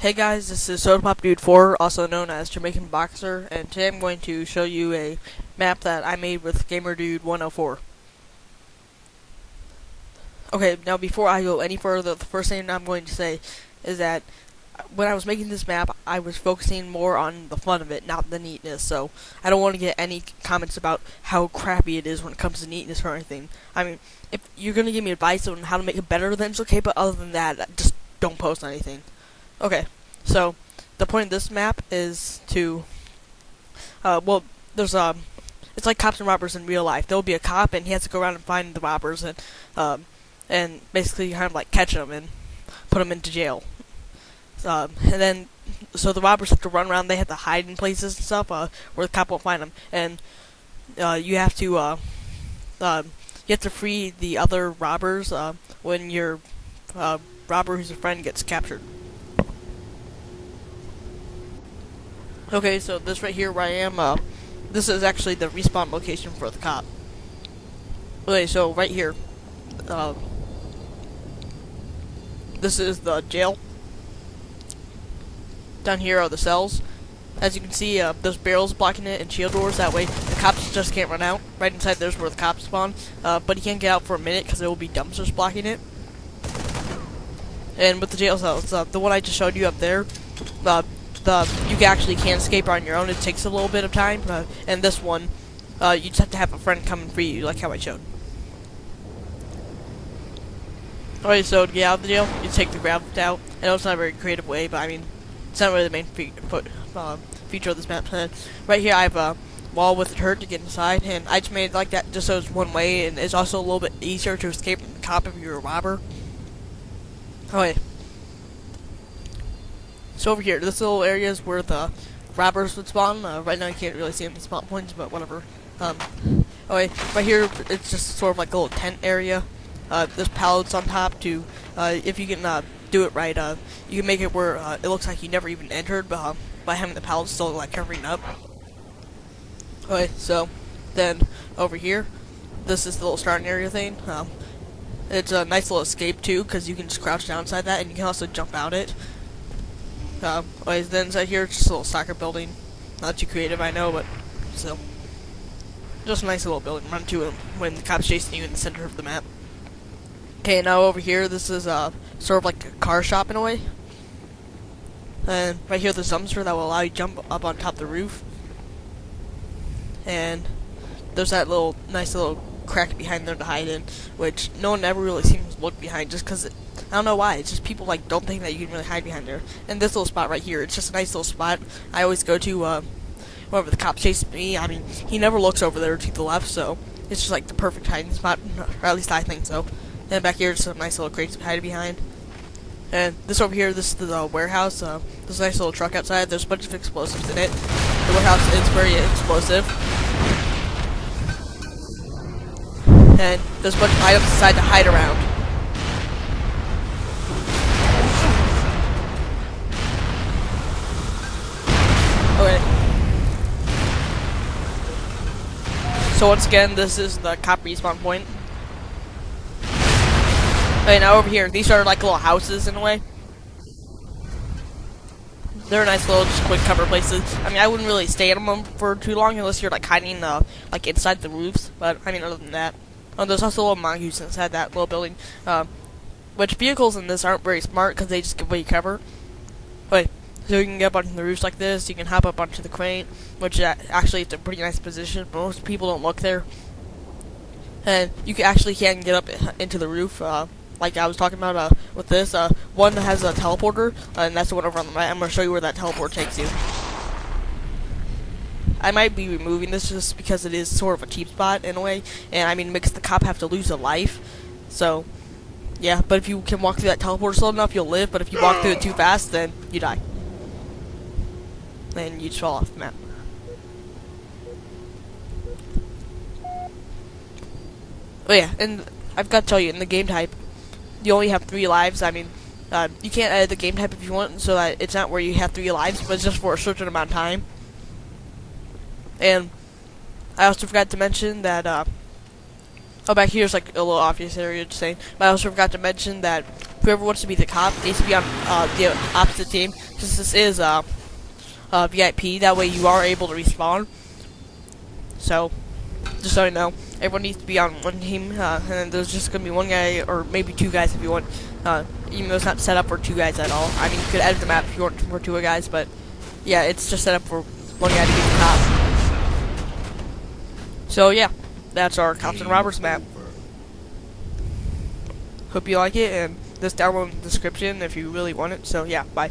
Hey guys, this is SodaPopDude4, also known as Jamaican Boxer, and today I'm going to show you a map that I made with GamerDude104. Okay, now before I go any further, the first thing I'm going to say is that when I was making this map, I was focusing more on the fun of it, not the neatness, so I don't want to get any comments about how crappy it is when it comes to neatness or anything. I mean, if you're going to give me advice on how to make it better, then it's okay, but other than that, just don't post anything. Okay, so the point of this map is to, it's like cops and robbers in real life. There'll be a cop, and he has to go around and find the robbers, and basically kind of like catch them and put them into jail. And then, so the robbers have to run around. They have to hide in places and stuff where the cop won't find them. And you have to free the other robbers when your robber who's a friend gets captured. Okay, so this right here where I am, this is actually the respawn location for the cop. Okay, so right here, this is the jail. Down here are the cells. As you can see, there's barrels blocking it and shield doors. That way, the cops just can't run out. Right inside there's where the cops spawn. But he can't get out for a minute because there will be dumpsters blocking it. And with the jail cells, the one I just showed you up there, you actually can escape on your own. It takes a little bit of time. And this one, you just have to have a friend come and free you, like how I showed. Alright, so to get out of the jail, you take the graft out. I know it's not a very creative way, but I mean, it's not really the main feature of this map. Right here, I have a wall with a turret to get inside, and I just made it like that just so it's one way, and it's also a little bit easier to escape from the cop if you're a robber. Okay. So over here, this little area is where the robbers would spawn. Right now you can't really see them in the spawn points, but whatever. Okay, right here, it's just sort of like a little tent area. There's pallets on top to, if you can do it right, you can make it where it looks like you never even entered by having the pallets still like covering up. Okay, so then over here, this is the little starting area thing. It's a nice little escape too, because you can just crouch down inside that, and you can also jump out it. Okay, then inside here, it's just a little soccer building. Not too creative, I know, but still. Just a nice little building. Run to it when the cop's chasing you in the center of the map. Okay, now over here, this is sort of like a car shop in a way. And right here, there's a dumpster that will allow you to jump up on top of the roof. And there's that nice little crack behind there to hide in, which no one ever really seems to look behind, just because I don't know why. It's just people like don't think that you can really hide behind there. And this little spot right here, it's just a nice little spot I always go to whenever the cop chases me. I mean, he never looks over there to the left, so it's just like the perfect hiding spot, or at least I think so. And back here, just some nice little crates to hide behind. And this over here, this is the warehouse. There's a nice little truck outside. There's a bunch of explosives in it. The warehouse is very explosive. And there's a bunch of items inside to hide around. Okay. So once again, this is the cop respawn point. Okay, now over here, these are like little houses in a way. They're nice little, just quick cover places. I mean, I wouldn't really stay in them for too long unless you're like hiding like inside the roofs. But I mean, other than that, there's also a little mongoose inside that little building. Which vehicles in this aren't very smart because they just give away cover. Okay, so you can get up onto the roofs like this. You can hop up onto the crane, which actually is a pretty nice position. Most people don't look there, and you can get up into the roof. Like I was talking about with this, one has a teleporter, and that's the one over on the right. I'm going to show you where that teleport takes you. I might be removing this just because it is sort of a cheap spot in a way, and I mean, it makes the cop have to lose a life. So, yeah, but if you can walk through that teleporter slow enough, you'll live, but if you walk through it too fast, then you die. And you just fall off the map. Oh yeah, and I've got to tell you, in the game type, you only have 3 lives. I mean, you can't edit the game type if you want, so that it's not where you have 3 lives, but it's just for a certain amount of time. And I also forgot to mention that, oh, back here's like a little obvious area to say, but I also forgot to mention that whoever wants to be the cop needs to be on the opposite team, because this is VIP. That way you are able to respawn. So, just so you know, everyone needs to be on one team, and then there's just going to be one guy, or maybe two guys if you want, even though it's not set up for two guys at all. I mean, you could edit the map if you want for two guys, but yeah, it's just set up for one guy to be the cop. So yeah, that's our Cops and Robbers map. Hope you like it, and just download in the description if you really want it. So yeah, bye.